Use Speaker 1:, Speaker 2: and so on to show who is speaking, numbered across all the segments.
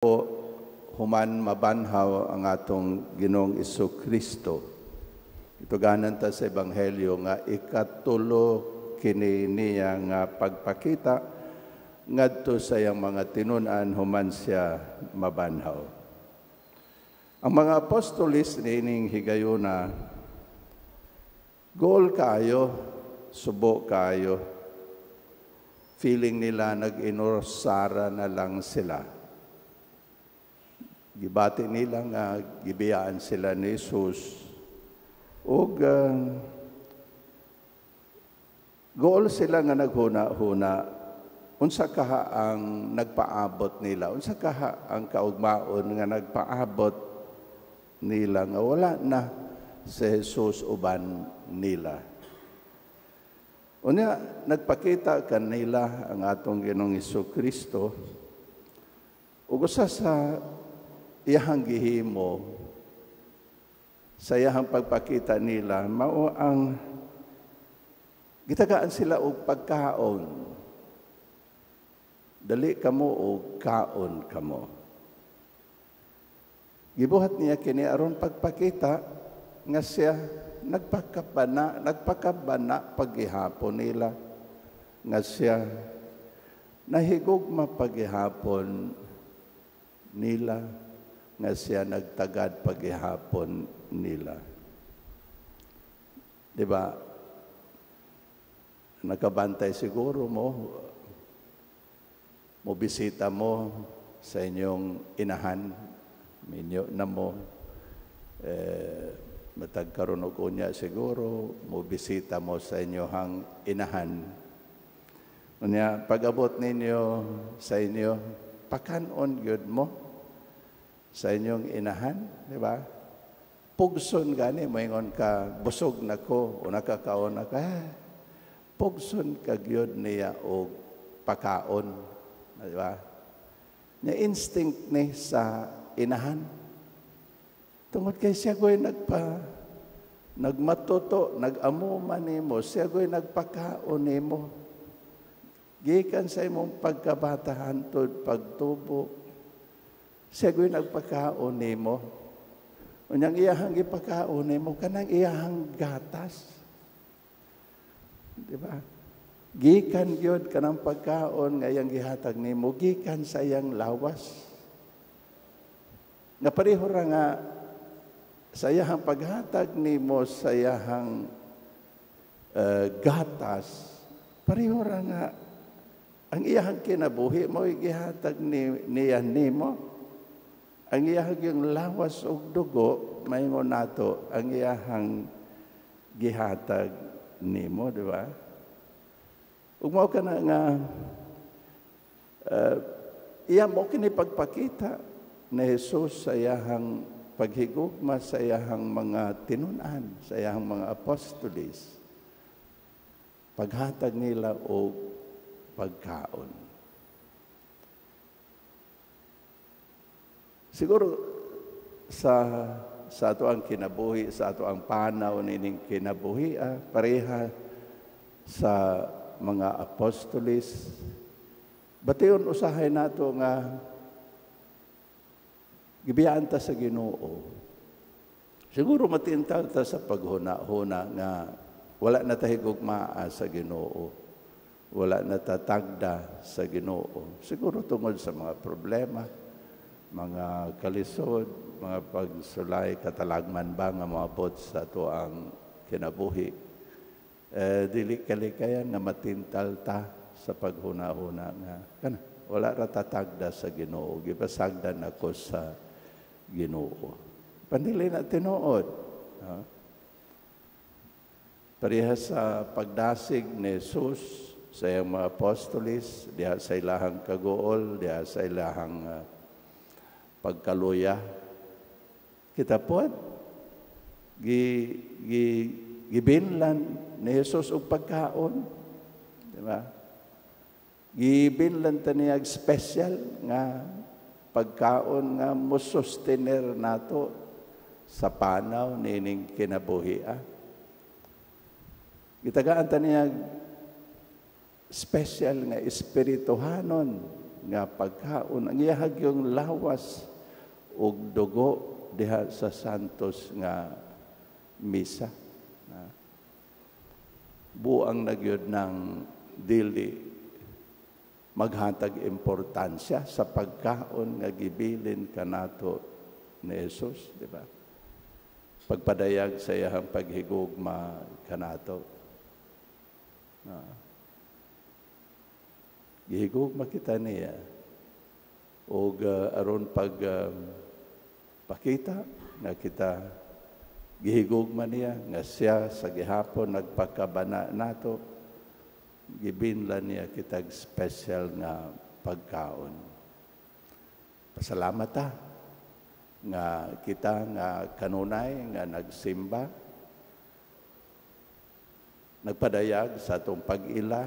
Speaker 1: po human mabanhaw ang atong Ginoong Jesu-Kristo. Ito ganan ta sa Ebanghelyo nga ikatulo kini niya nga pagpakita ngadto sa iyang mga tinun-an human siya mabanhaw. Ang mga apostolis niining higayuna goal kayo, subo kayo. Feeling nila nag-inursara na lang sila. Gibati nila nga gibiyaan sila ni Jesus. Ug goal sila nga naghuna-huna. Unsa kaha ang nagpaabot nila? Unsa kaha ang kaugmaon nga nagpaabot nila nga wala na si Jesus uban nila? Unya, nagpakita kanila ang atong Ginoong Jesu-Kristo ug usa sa iyahang gihimo sa iyahang pagpakita nila mao ang gitagaan sila og pagkaon. Dali kamo og kaon kamo. Gibuhat niya kini aron pagpakita nga siya nagpakabana paghihapon nila nga siya nahigugma paghihapon nila nga siya nagtagad paghihapon nila. Di ba? Nakabantay siguro mo bisita mo sa inyong inahan, minyo na mo, matagkaroon og unya siguro, mo bisita mo sa inyong inahan. Unya, pag-abot ninyo sa inyo, pakanon gyud mo sa inyong inahan, di ba? Pugson gani, moingon ka, busog na ko, o nakakaon na ka, pugson ka gyud niya o pakaon, di ba? Nya instinct ni sa inahan. Tungod kay siya ko'y nagmatuto, nag-amuman nimo, siya ko'y nagpakaon nimo. Gikan sa imong pagkabata hantod pagtubo, siya ko'y nagpakaon nimo. Unyang iyahang ipakaon nimo, kanang iyahang gatas. Di ba? Gikan yun kanang pagkaon ngayang gihatag nimo, gikan sa iyang lawas. Nga pareho ra nga, sa iyahang paghatag nimo sa iyahang gatas, pareho ra nga, ang iyahang kinabuhi mo, gihatag niya nimo. Ang iyahang yung lawas o dugo, maingon nato, ang iyahang gihatag nimo, di ba? Ug mao ka na nga, iya mo kini pagpakita ni Jesus sa iyahang paghigugma sa iyahang mga tinun-an, sa iyahang mga apostolis. Paghatag nila o pagkaon. Siguro sa ato ang kinabuhi, sa ato ang panaw nining kinabuhi, pareha sa mga apostolis, batiyon usahay nato nga gibiyaan ta sa Ginoo. Siguro matintag ta sa paghuna-huna nga wala na tahigugmaa sa Ginoo. Wala na tatagda sa Ginoo. Siguro tungod sa mga problema, mga kalisod, mga pagsulay, katalagman ba nga maabot sa ato ang kinabuhi. Dili kalikayan nga matintal ta sa paghuna-huna nga wala ra tatagda sa Ginoo. Gipasagdan ako sa Ginoo. Pandili na tinuod. Parehas sa pagdasig ni Jesus sa iyang mga apostolis, diha sa ilahang kagool, diha sa ilahang pagkaluya. Kita po, gibinlan ni Jesus og pagkaon. Di ba? Gibinlan ta niya special nga pagkaon nga musustener nato sa panaw nining kinabuhi. Gitagaan ta niya special nga espirituhanon nga pagkaon, ang iyahag yung lawas ug dugo diha sa santos nga misa. Buang nagyod ng dili maghatag importansya sa pagkaon nga gibilin kanato ni Jesus, di ba? Pagpadayag sa iyang paghigugma kanato. Gihigugma kita niya o aron pakita nga kita gihigugma niya nga siya sa gihapon nagpakabana nato, gibinlan niya kitag special nga pagkaon. Pasalamat ta nga kita nga kanunay nga nagsimba, nagpadayag sa atong pag-ila,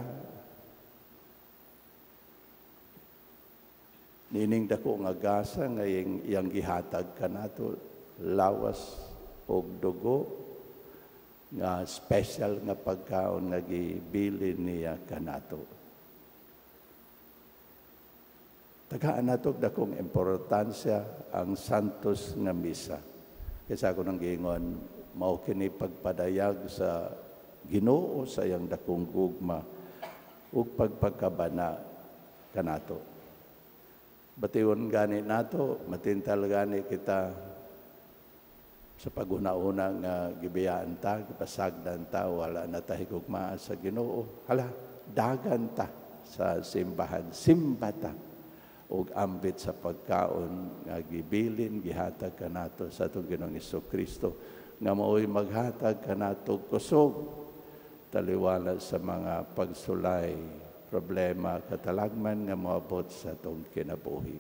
Speaker 1: nining dako nga gasa nga iyang gihatag kanato, lawas og dugo nga special nga pagkaon nga gibilin niya kanato. Tagaan nato dakong importansya ang santos nga misa. Kaysa ako nang giingon, mao kini pagpadayag sa Ginoo sa iyang dakong gugma ug pagpagkabana kanato. Batiyon gani nato, matintal gani kita sa paguna-una nga gibiyaan ta, gipasagdan ta, wala na ta higugma sa Ginoo. Hala, dagan ta sa simbahan, simba ta ug ambit sa pagkaon nga gibilin gihatag kanato sa atong Ginoong Hesukristo nga mao'y maghatag kanato kusog taliwala sa mga pagsulay, problema, katalagman nga moabot sa atong kinabuhi.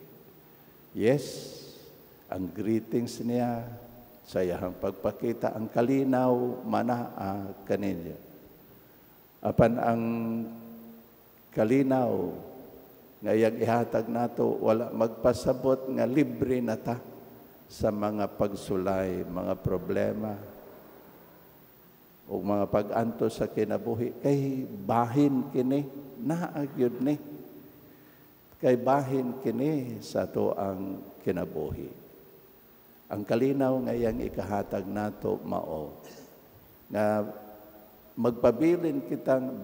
Speaker 1: Yes, ang greetings niya sa iyang pagpakita ang kalinaw manaa kaninyo. Apan ang kalinaw nga iyang ihatag nato wala magpasabot nga libre na ta sa mga pagsulay, mga problema o mga pag-anto sa kinabuhi. Kay bahin kini, naagyod ni. Kay bahin kini sa to ang kinabuhi. Ang kalinaw nga iyang ikahatag nato mao nga magpabilin kitang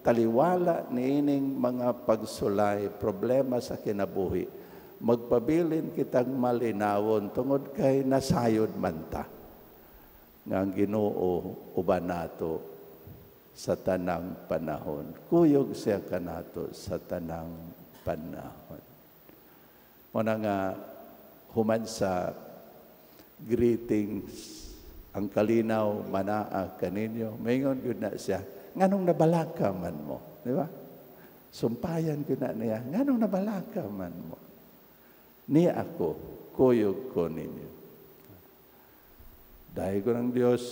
Speaker 1: taliwala niining mga pagsulay, problema sa kinabuhi, magpabilin kitang malinawon tungod kay nasayod man ta nga ang Ginoo uban nato sa tanang panahon. Kuyog siya kanato sa tanang panahon. Muna nga human sa greetings, ang kalinaw manaa kaninyo, mayngon yun na siya, nganong nabalaka man mo, di ba? Sumpayan ko na niya, nganong nabalaka man mo. Niya ako, kuyog ko ninyo. Dahil ko ng Diyos,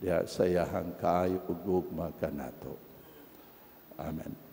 Speaker 1: diya sa iyahang kaayo ugugma kanato. Amen.